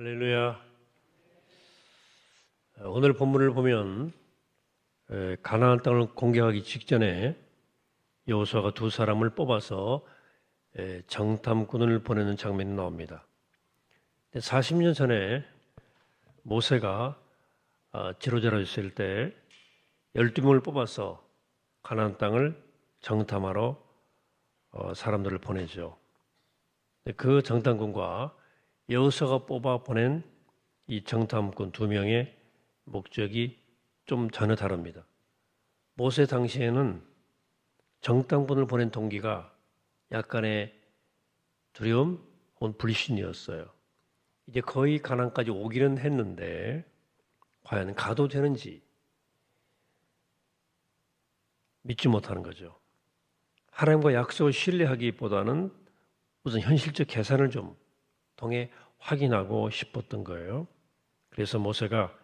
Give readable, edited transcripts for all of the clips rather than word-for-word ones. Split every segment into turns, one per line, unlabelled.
할렐루야. 오늘 본문을 보면 가나안 땅을 공격하기 직전에 여호수아가 두 사람을 뽑아서 정탐꾼을 보내는 장면이 나옵니다. 40년 전에 모세가 지도자로 있을 때 12명을 뽑아서 가나안 땅을 정탐하러 사람들을 보내죠. 그 정탐꾼과 여호수아가 뽑아 보낸 이 정탐꾼 두 명의 목적이 좀 전혀 다릅니다. 모세 당시에는 정탐꾼을 보낸 동기가 약간의 두려움 혹은 불신이었어요. 이제 거의 가나안까지 오기는 했는데 과연 가도 되는지 믿지 못하는 거죠. 하나님과 약속을 신뢰하기보다는 우선 현실적 계산을 좀 통해 확인하고 싶었던 거예요. 그래서 모세가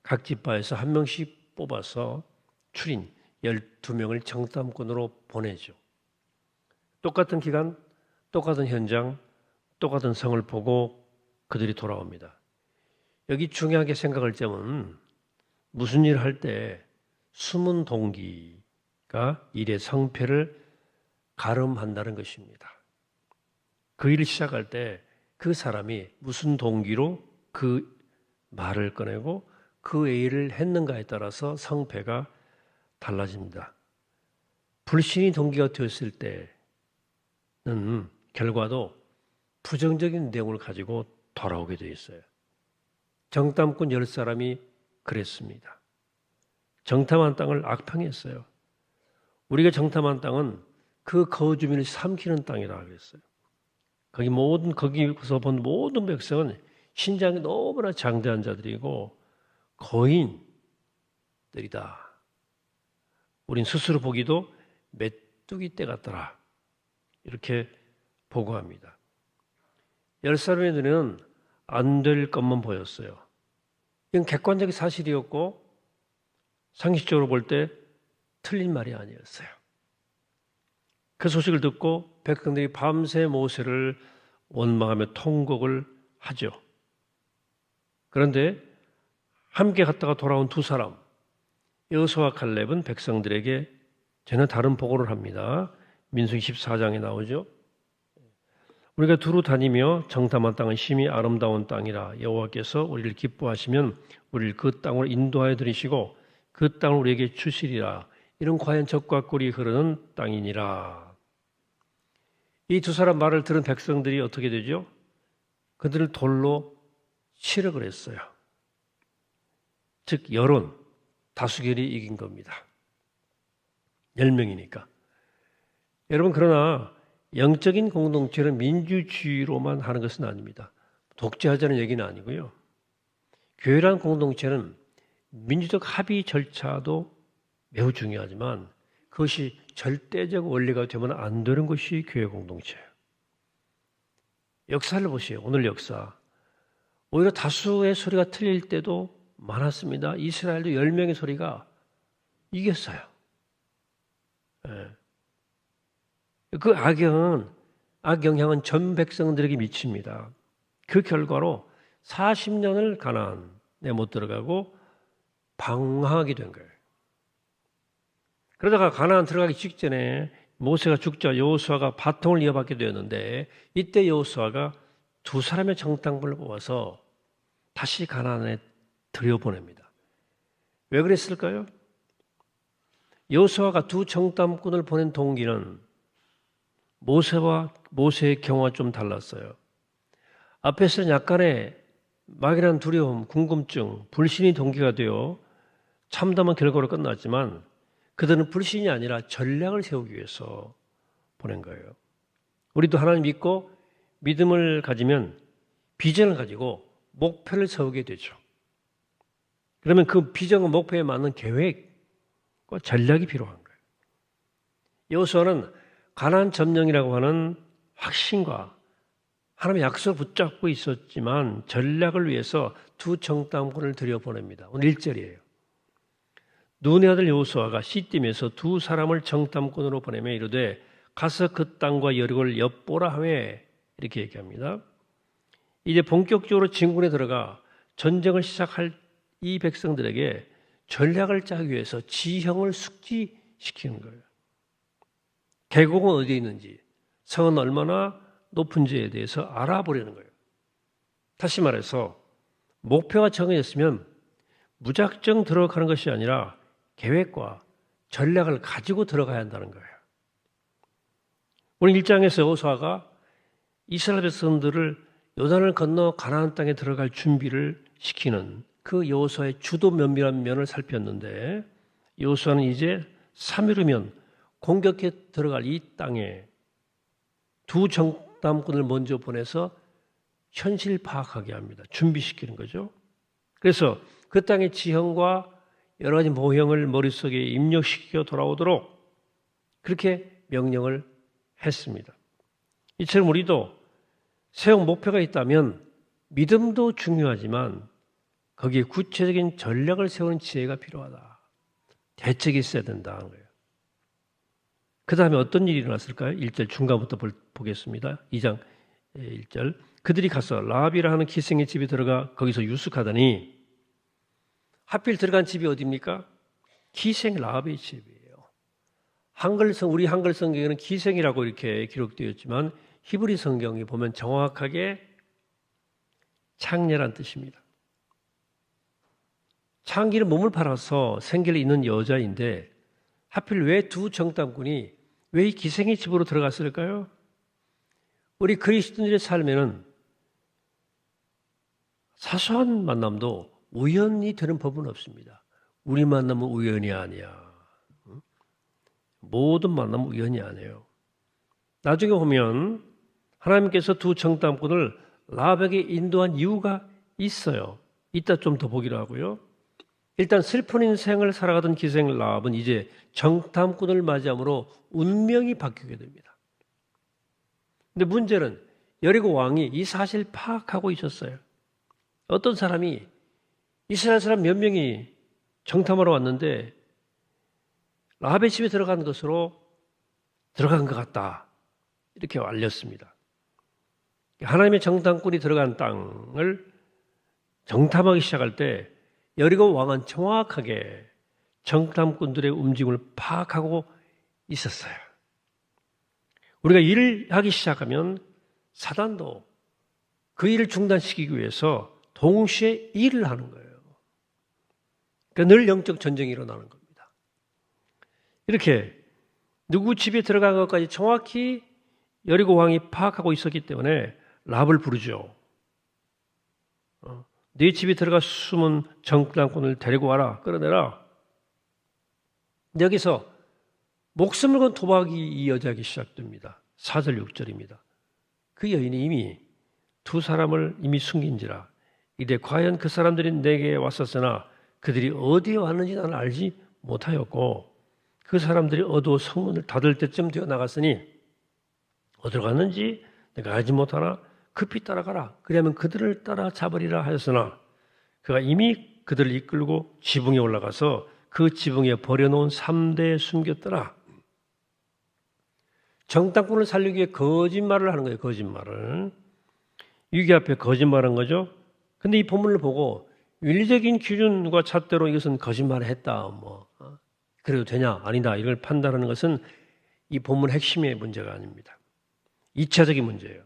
각 지파에서 한 명씩 뽑아서 출인 12명을 정탐꾼으로 보내죠. 똑같은 기간, 똑같은 현장, 똑같은 성을 보고 그들이 돌아옵니다. 여기 중요하게 생각할 점은 무슨 일을 할 때 숨은 동기가 일의 성패를 가름한다는 것입니다. 그 일을 시작할 때 그 사람이 무슨 동기로 그 말을 꺼내고 그 일을 했는가에 따라서 성패가 달라집니다. 불신이 동기가 되었을 때는 결과도 부정적인 내용을 가지고 돌아오게 되어 있어요. 정탐꾼 10사람이 그랬습니다. 정탐한 땅을 악평했어요. 우리가 정탐한 땅은 그 거주민을 삼키는 땅이라고 그랬어요. 거기서 본 모든 백성은 신장이 너무나 장대한 자들이고 거인들이다. 우린 스스로 보기도 메뚜기 떼 같더라. 이렇게 보고합니다. 10사람의 눈에는 안 될 것만 보였어요. 이건 객관적인 사실이었고 상식적으로 볼 때 틀린 말이 아니었어요. 그 소식을 듣고 백성들이 밤새 모세를 원망하며 통곡을 하죠. 그런데 함께 갔다가 돌아온 두 사람, 여호수아와 갈렙은 백성들에게 전혀 다른 보고를 합니다. 민수기 14장에 나오죠. 우리가 두루 다니며 정탐한 땅은 심히 아름다운 땅이라 여호와께서 우리를 기뻐하시면 우리를 그 땅으로 인도하여 들이시고 그 땅을 우리에게 주시리라. 이런 과연 젖과 꿀이 흐르는 땅이니라. 이 두 사람 말을 들은 백성들이 어떻게 되죠? 그들을 돌로 치려 그랬어요. 즉 여론, 다수결이 이긴 겁니다. 10명이니까. 여러분 그러나 영적인 공동체는 민주주의로만 하는 것은 아닙니다. 독재하자는 얘기는 아니고요. 교회라는 공동체는 민주적 합의 절차도 매우 중요하지만 그것이 절대적 원리가 되면 안 되는 것이 교회 공동체예요. 역사를 보세요. 오늘 역사. 오히려 다수의 소리가 틀릴 때도 많았습니다. 이스라엘도 10명의 소리가 이겼어요. 그 악영향은 전 백성들에게 미칩니다. 그 결과로 40년을 가나안에 못 들어가고 방황하게 된 거예요. 그러다가 가나안 들어가기 직전에 모세가 죽자 여호수아가 바통을 이어받게 되었는데 이때 여호수아가 두 사람의 정탐꾼을 뽑아서 다시 가나안에 들여보냅니다. 왜 그랬을까요? 여호수아가 두 정탐꾼을 보낸 동기는 모세의 경우와 좀 달랐어요. 앞에서는 약간의 막연한 두려움, 궁금증, 불신이 동기가 되어 참담한 결과로 끝났지만 그들은 불신이 아니라 전략을 세우기 위해서 보낸 거예요. 우리도 하나님 믿고 믿음을 가지면 비전을 가지고 목표를 세우게 되죠. 그러면 그 비전과 목표에 맞는 계획과 전략이 필요한 거예요. 여호수아는 가나안 점령이라고 하는 확신과 하나님의 약속을 붙잡고 있었지만 전략을 위해서 두 정탐꾼을 들여보냅니다. 오늘 1절이에요. 눈의 아들 여호수아가 시딤에서 두 사람을 정탐꾼으로 보내며 이르되 가서 그 땅과 여리고를 엿보라 하매 이렇게 얘기합니다. 이제 본격적으로 진군에 들어가 전쟁을 시작할 이 백성들에게 전략을 짜기 위해서 지형을 숙지시키는 거예요. 계곡은 어디에 있는지, 성은 얼마나 높은지에 대해서 알아보려는 거예요. 다시 말해서 목표가 정해졌으면 무작정 들어가는 것이 아니라 계획과 전략을 가지고 들어가야 한다는 거예요. 오늘 1장에서 여호수아가 이스라엘 백성들을 요단을 건너 가나안 땅에 들어갈 준비를 시키는 그 여호수아의 주도 면밀한 면을 살폈는데, 여호수아는 이제 3일 후면 공격해 들어갈 이 땅에 두 정탐꾼을 먼저 보내서 현실 파악하게 합니다. 준비시키는 거죠. 그래서 그 땅의 지형과 여러 가지 모형을 머릿속에 입력시켜 돌아오도록 그렇게 명령을 했습니다. 이처럼 우리도 세운 목표가 있다면 믿음도 중요하지만 거기에 구체적인 전략을 세우는 지혜가 필요하다. 대책이 있어야 된다는 거예요. 그 다음에 어떤 일이 일어났을까요? 1절 중간부터 보겠습니다. 2장 1절. 그들이 가서 라합이라 하는 기생의 집에 들어가 거기서 유숙하더니, 하필 들어간 집이 어디입니까? 기생 라합의 집이에요. 우리 한글 성경에는 기생이라고 이렇게 기록되어 있지만 히브리 성경에 보면 정확하게 창녀란 뜻입니다. 창기는 몸을 팔아서 생계를 잇는 여자인데 하필 왜 두 정탐꾼이 왜 이 기생의 집으로 들어갔을까요? 우리 그리스도인들의 삶에는 사소한 만남도 우연히 되는 법은 없습니다. 우리 만남은 우연이 아니야. 모든 만남은 우연이 아니에요. 나중에 보면 하나님께서 두 정탐꾼을 라합에게 인도한 이유가 있어요. 이따 좀 더 보기로 하고요. 일단 슬픈 인생을 살아가던 기생 라합은 이제 정탐꾼을 맞이함으로 운명이 바뀌게 됩니다. 근데 문제는 여리고 왕이 이 사실 파악하고 있었어요. 어떤 사람이 이스라엘 사람 몇 명이 정탐하러 왔는데 라합의 집에 들어간 것 같다. 이렇게 알렸습니다. 하나님의 정탐꾼이 들어간 땅을 정탐하기 시작할 때 여리고 왕은 정확하게 정탐꾼들의 움직임을 파악하고 있었어요. 우리가 일을 하기 시작하면 사단도 그 일을 중단시키기 위해서 동시에 일을 하는 거예요. 그러니까 늘 영적 전쟁이 일어나는 겁니다. 이렇게 누구 집에 들어간 것까지 정확히 여리고 왕이 파악하고 있었기 때문에 라합을 부르죠. 네 집에 들어가 숨은 정탐꾼을 데리고 와라, 끌어내라. 여기서 목숨을 건 도박이 이 여자에게 시작됩니다. 4절 6절입니다. 그 여인이 이미 두 사람을 이미 숨긴지라. 이래 과연 그 사람들이 내게 왔었으나 그들이 어디에 왔는지 나는 알지 못하였고, 그 사람들이 어두워 성문을 닫을 때쯤 되어 나갔으니 어디로 갔는지 내가 알지 못하나 급히 따라가라. 그러면 그들을 따라 잡으리라 하였으나 그가 이미 그들을 이끌고 지붕에 올라가서 그 지붕에 버려놓은 3대에 숨겼더라. 정탐꾼을 살리기 위해 거짓말을 하는 거예요. 거짓말을. 유기 앞에 거짓말한 거죠. 근데 이 본문을 보고 윤리적인 기준과 잣대로 이것은 거짓말을 했다. 그래도 되냐? 아니다. 이걸 판단하는 것은 이 본문 핵심의 문제가 아닙니다. 2차적인 문제예요.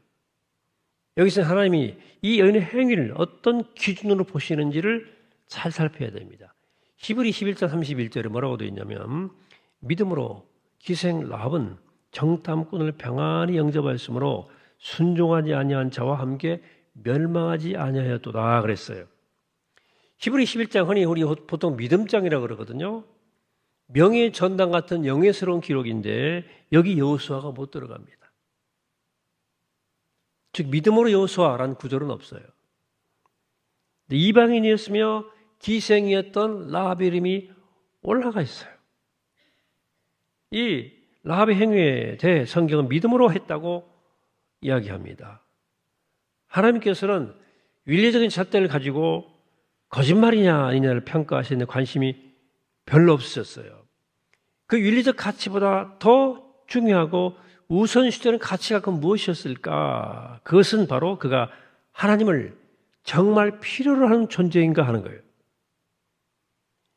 여기서 하나님이 이 여인의 행위를 어떤 기준으로 보시는지를 잘 살펴야 됩니다. 히브리 11장 31절에 뭐라고 되어 있냐면, 믿음으로 기생 라합은 정탐꾼을 평안히 영접하였으므로 순종하지 아니한 자와 함께 멸망하지 아니하였도다 그랬어요. 히브리 11장 흔히 우리 보통 믿음장이라고 그러거든요. 명예 전당 같은 영예스러운 기록인데 여기 여호수아가 못 들어갑니다. 즉 믿음으로 여호수아라는 구절은 없어요. 이방인이었으며 기생이었던 라합의 이름이 올라가 있어요. 이 라합의 행위에 대해 성경은 믿음으로 했다고 이야기합니다. 하나님께서는 윤리적인 잣대를 가지고 거짓말이냐 아니냐를 평가하시는 관심이 별로 없으셨어요. 그 윤리적 가치보다 더 중요하고 우선시되는 가치가 그 무엇이었을까? 그것은 바로 그가 하나님을 정말 필요로 하는 존재인가 하는 거예요.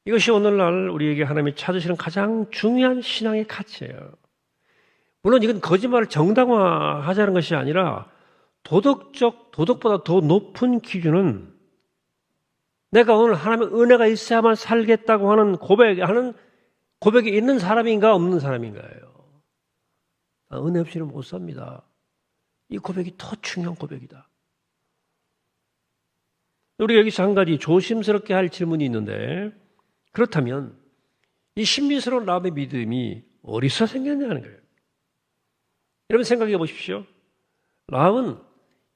이것이 오늘날 우리에게 하나님이 찾으시는 가장 중요한 신앙의 가치예요. 물론 이건 거짓말을 정당화하자는 것이 아니라 도덕보다 더 높은 기준은 내가 오늘 하나님의 은혜가 있어야만 살겠다고 하는 고백이 있는 사람인가 없는 사람인가예요. 은혜 없이는 못 삽니다. 이 고백이 더 중요한 고백이다. 우리 여기서 한 가지 조심스럽게 할 질문이 있는데, 그렇다면 이 신비스러운 라합의 믿음이 어디서 생겼냐는 거예요. 여러분 생각해 보십시오. 라합은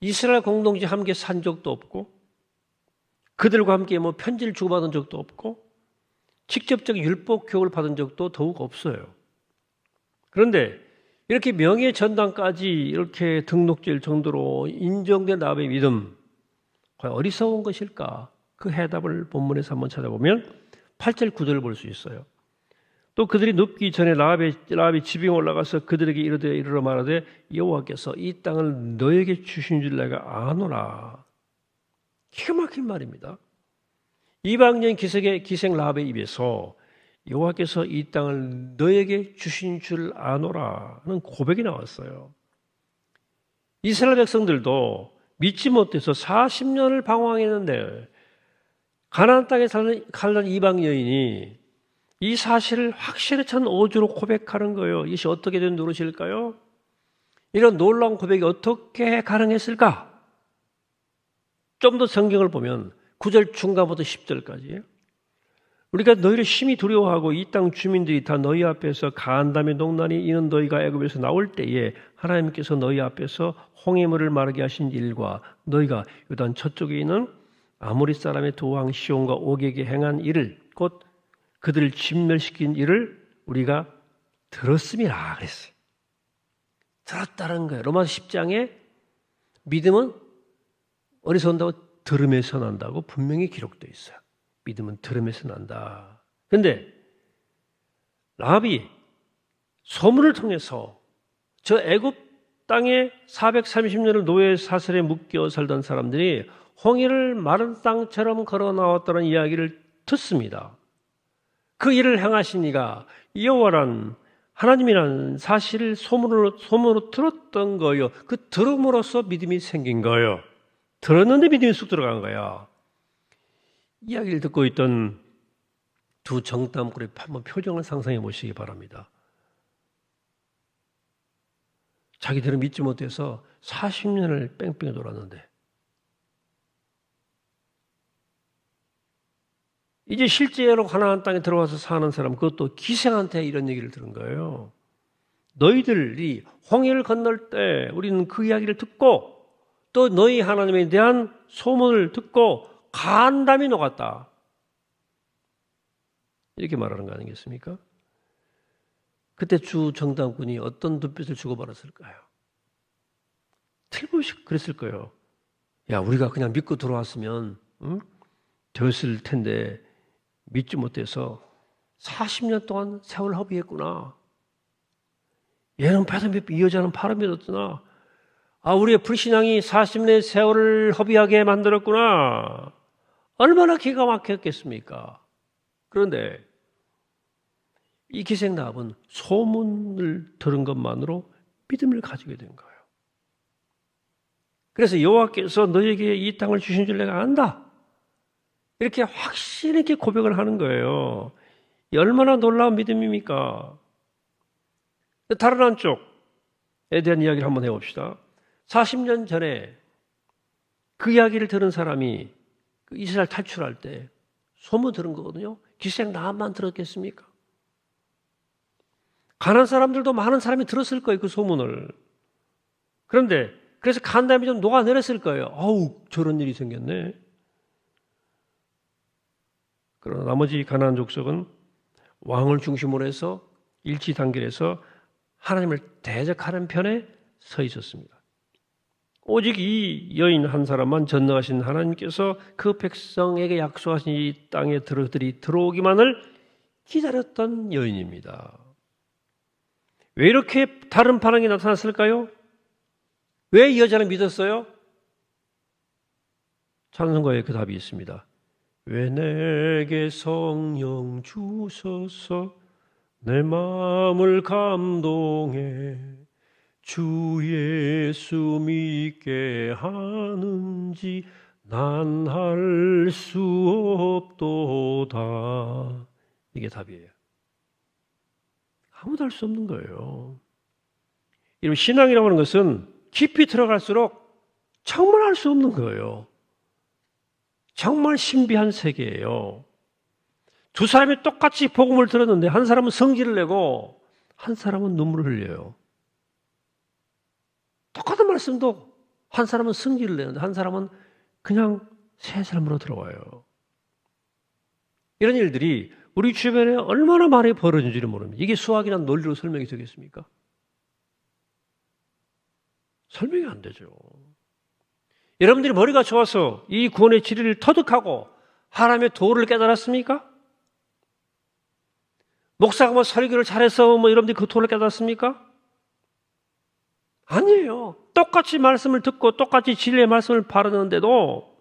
이스라엘 공동체 함께 산 적도 없고 그들과 함께 편지를 주고받은 적도 없고 직접적 율법 교육을 받은 적도 더욱 없어요. 그런데 이렇게 명예 전당까지 이렇게 등록될 정도로 인정된 라합의 믿음, 과연 어디서 온 것일까? 그 해답을 본문에서 한번 찾아보면 8절 9절을 볼 수 있어요. 또 그들이 눕기 전에 라합이 지붕에 올라가서 그들에게 이르러 말하되 여호와께서 이 땅을 너에게 주신 줄 내가 아노라. 기가 막힌 말입니다. 이방인 기생 라합의 입에서 여호와께서 이 땅을 너에게 주신 줄 아노라는 고백이 나왔어요. 이스라엘 백성들도 믿지 못해서 40년을 방황했는데 가나안 땅에 살던 이방 여인이 이 사실을 확실히 찬 오주로 고백하는 거예요. 이것이 어떻게 된 노릇일까요? 이런 놀라운 고백이 어떻게 가능했을까? 좀 더 성경을 보면 9절 중간부터 10절까지 우리가 너희를 심히 두려워하고 이 땅 주민들이 다 너희 앞에서 간담의 농난이 이는 너희가 애굽에서 나올 때에 하나님께서 너희 앞에서 홍해물을 마르게 하신 일과 너희가 요단 저쪽에 있는 아모리 사람의 두 왕 시온과 옥에게 행한 일을 곧 그들을 진멸시킨 일을 우리가 들었음이라 그랬어요. 들었다는 거예요. 로마서 10장에 믿음은 어디서 온다고? 들음에서 난다고 분명히 기록되어 있어요. 믿음은 들음에서 난다. 그런데 라합이 소문을 통해서 저 애굽 땅에 430년을 노예 사슬에 묶여 살던 사람들이 홍해를 마른 땅처럼 걸어 나왔다는 이야기를 듣습니다. 그 일을 행하신 이가 여호와란 하나님이라는 사실을 소문으로 들었던 거예요. 그 들음으로써 믿음이 생긴 거예요. 들었는데 믿음이 쑥 들어간 거야. 이야기를 듣고 있던 두 정탐꾼의 한번 표정을 상상해 보시기 바랍니다. 자기들은 믿지 못해서 40년을 뺑뺑이 돌았는데 이제 실제로 가나안 땅에 들어와서 사는 사람, 그것도 기생한테 이런 얘기를 들은 거예요. 너희들이 홍해를 건널 때 우리는 그 이야기를 듣고 또 너희 하나님에 대한 소문을 듣고 간담이 녹았다. 이렇게 말하는 거 아니겠습니까? 그때 주 정탐꾼이 어떤 눈빛을 주고받았을까요? 틀림없이 그랬을 거예요. 야, 우리가 그냥 믿고 들어왔으면 되었을 텐데 믿지 못해서 40년 동안 세월 허비했구나. 얘는 배도 믿고 이 여자는 팔을 믿었구나. 우리의 불신앙이 40년의 세월을 허비하게 만들었구나. 얼마나 기가 막혔겠습니까? 그런데 이 기생 라합은 소문을 들은 것만으로 믿음을 가지게 된 거예요. 그래서 여호와께서 너에게 이 땅을 주신 줄 내가 안다. 이렇게 확실히 이렇게 고백을 하는 거예요. 얼마나 놀라운 믿음입니까? 다른 한쪽에 대한 이야기를 한번 해봅시다. 40년 전에 그 이야기를 들은 사람이 이스라엘 탈출할 때 소문 들은 거거든요. 기생 라합만 들었겠습니까? 가난한 사람들도 많은 사람이 들었을 거예요, 그 소문을. 그런데 그래서 간담이 좀 녹아내렸을 거예요. 저런 일이 생겼네. 그러나 나머지 가나안 족속은 왕을 중심으로 해서 일치단결해서 하나님을 대적하는 편에 서 있었습니다. 오직 이 여인 한 사람만 전능하신 하나님께서 그 백성에게 약속하신 이 땅에 들어들이 들어오기만을 기다렸던 여인입니다. 왜 이렇게 다른 반응이 나타났을까요? 왜 이 여자는 믿었어요? 찬송가에 그 답이 있습니다. 왜 내게 성령 주소서 내 마음을 감동해 주 예수 믿게 하는지 난 할 수 없도다. 이게 답이에요. 아무도 할 수 없는 거예요. 이런 신앙이라고 하는 것은 깊이 들어갈수록 정말 할 수 없는 거예요. 정말 신비한 세계예요. 두 사람이 똑같이 복음을 들었는데 한 사람은 성질을 내고 한 사람은 눈물을 흘려요. 똑같은 말씀도 한 사람은 성질을 내는데 한 사람은 그냥 새 삶으로 들어와요. 이런 일들이 우리 주변에 얼마나 많이 벌어진지를 모릅니다. 이게 수학이란 논리로 설명이 되겠습니까? 설명이 안 되죠. 여러분들이 머리가 좋아서 이 구원의 진리를 터득하고 하나님의 도를 깨달았습니까? 목사가 뭐 설교를 잘해서 뭐 여러분들이 그 도를 깨달았습니까? 아니에요. 똑같이 말씀을 듣고 똑같이 진리의 말씀을 바르는데도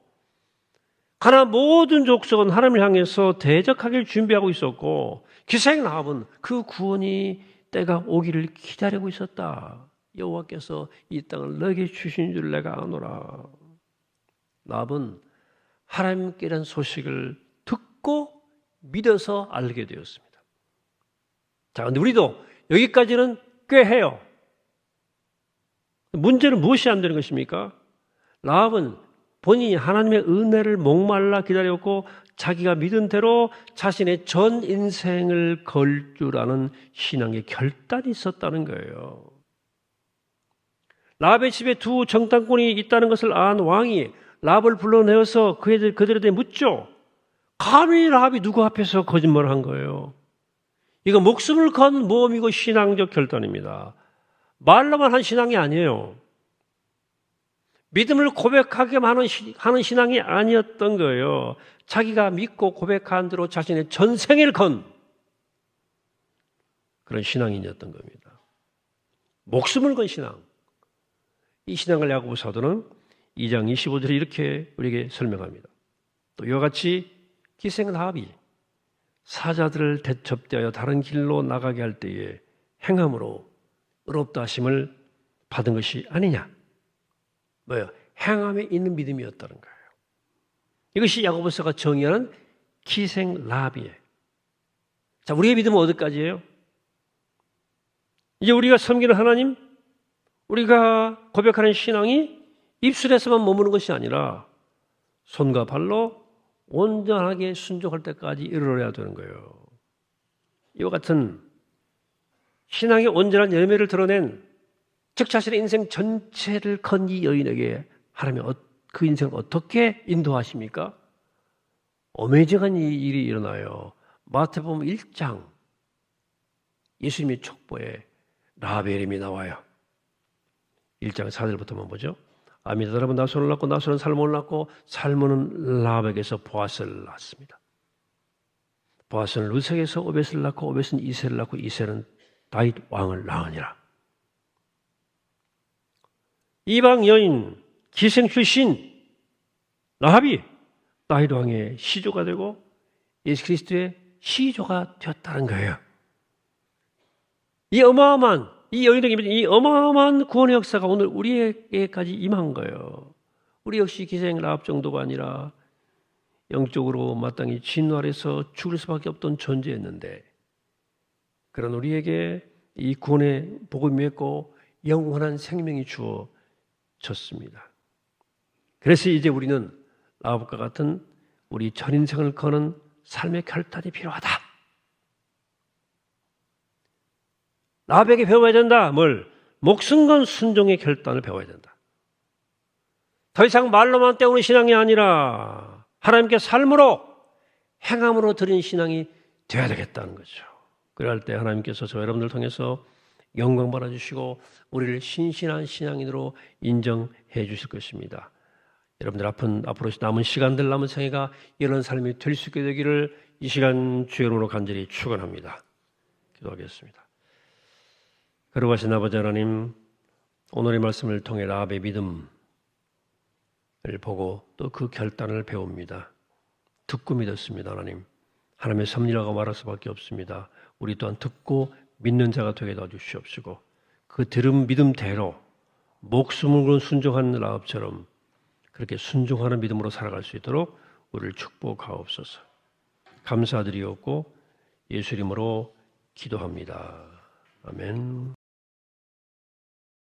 가나안 모든 족속은 하나님을 향해서 대적하기를 준비하고 있었고 기생 라합은 그 구원이 때가 오기를 기다리고 있었다. 여호와께서 이 땅을 너에게 주신 줄 내가 아노라. 라합은 하나님께란 소식을 듣고 믿어서 알게 되었습니다. 자, 근데 우리도 여기까지는 꽤 해요. 문제는 무엇이 안 되는 것입니까? 라합은 본인이 하나님의 은혜를 목말라 기다렸고 자기가 믿은 대로 자신의 전 인생을 걸 줄 아는 신앙의 결단이 있었다는 거예요. 라합의 집에 두 정탐꾼이 있다는 것을 안 왕이 라합을 불러내어서 그들에 대해 묻죠. 감히 라합이 누구 앞에서 거짓말을 한 거예요. 이거 목숨을 건 모험이고 신앙적 결단입니다. 말로만 한 신앙이 아니에요. 믿음을 고백하게만 하는 신앙이 아니었던 거예요. 자기가 믿고 고백한 대로 자신의 전생을 건 그런 신앙인이었던 겁니다. 목숨을 건 신앙. 이 신앙을 야고보 사도는 2장 25절에 이렇게 우리에게 설명합니다. 또 이와 같이 기생 라합이 사자들을 대접대하여 다른 길로 나가게 할 때에 행함으로 의롭다 하심을 받은 것이 아니냐. 뭐예요? 행함에 있는 믿음이었다는 거예요. 이것이 야고보서가 정의하는 기생 라합이에요. 자, 우리의 믿음은 어디까지예요? 이제 우리가 섬기는 하나님, 우리가 고백하는 신앙이 입술에서만 머무는 것이 아니라 손과 발로 온전하게 순종할 때까지 이르러야 되는 거예요. 이와 같은 신앙의 온전한 열매를 드러낸 즉 자신의 인생 전체를 건 이 여인에게 하나님이 그 인생을 어떻게 인도하십니까? 어메이징한 일이 일어나요. 마태복음 1장 예수님의 촉보에 라합의 이름이 나와요. 1장 4절부터만 보죠. 아미나답은 나손을 낳고 나손은 살몬을 낳고 살몬은 라합에게서 보아스를 낳았습니다. 보아스는 루색에서 오벳을 낳고 오벳은 이새를 낳고 이새는 다윗 왕을 낳으니라. 이방 여인 기생 출신 라합이 다윗 왕의 시조가 되고 예수 그리스도의 시조가 되었다는 거예요. 이 여인에게 이 어마어마한 구원의 역사가 오늘 우리에게까지 임한 거예요. 우리 역시 기생 라합 정도가 아니라 영적으로 마땅히 진노 아래서 죽을 수밖에 없던 존재였는데 그런 우리에게 이 구원의 복음이 있고 영원한 생명이 주어졌습니다. 그래서 이제 우리는 라합과 같은 우리 전 인생을 거는 삶의 결단이 필요하다. 라합에게 배워야 된다. 뭘? 목숨 건 순종의 결단을 배워야 된다. 더 이상 말로만 때우는 신앙이 아니라 하나님께 삶으로 행함으로 드린 신앙이 되어야 되겠다는 거죠. 그럴 때 하나님께서 저 여러분들 통해서 영광 받아주시고 우리를 신실한 신앙인으로 인정해 주실 것입니다. 여러분들 앞으로 남은 시간들 남은 생애가 이런 삶이 될 수 있게 되기를 이 시간 주의 이름으로 간절히 축원합니다. 기도하겠습니다. 거룩하신 아버지 하나님, 오늘의 말씀을 통해 라합의 믿음, 보고 또 그 결단을 배웁니다. 듣고 믿었습니다. 하나님의 섭리라고 말할 수밖에 없습니다. 우리 또한 듣고 믿는 자가 되게 도와주시옵시고 그 들은 믿음대로 목숨을 건 순종하는 라합처럼 그렇게 순종하는 믿음으로 살아갈 수 있도록 우리를 축복하옵소서. 감사드리옵고 예수 이름으로 기도합니다. 아멘.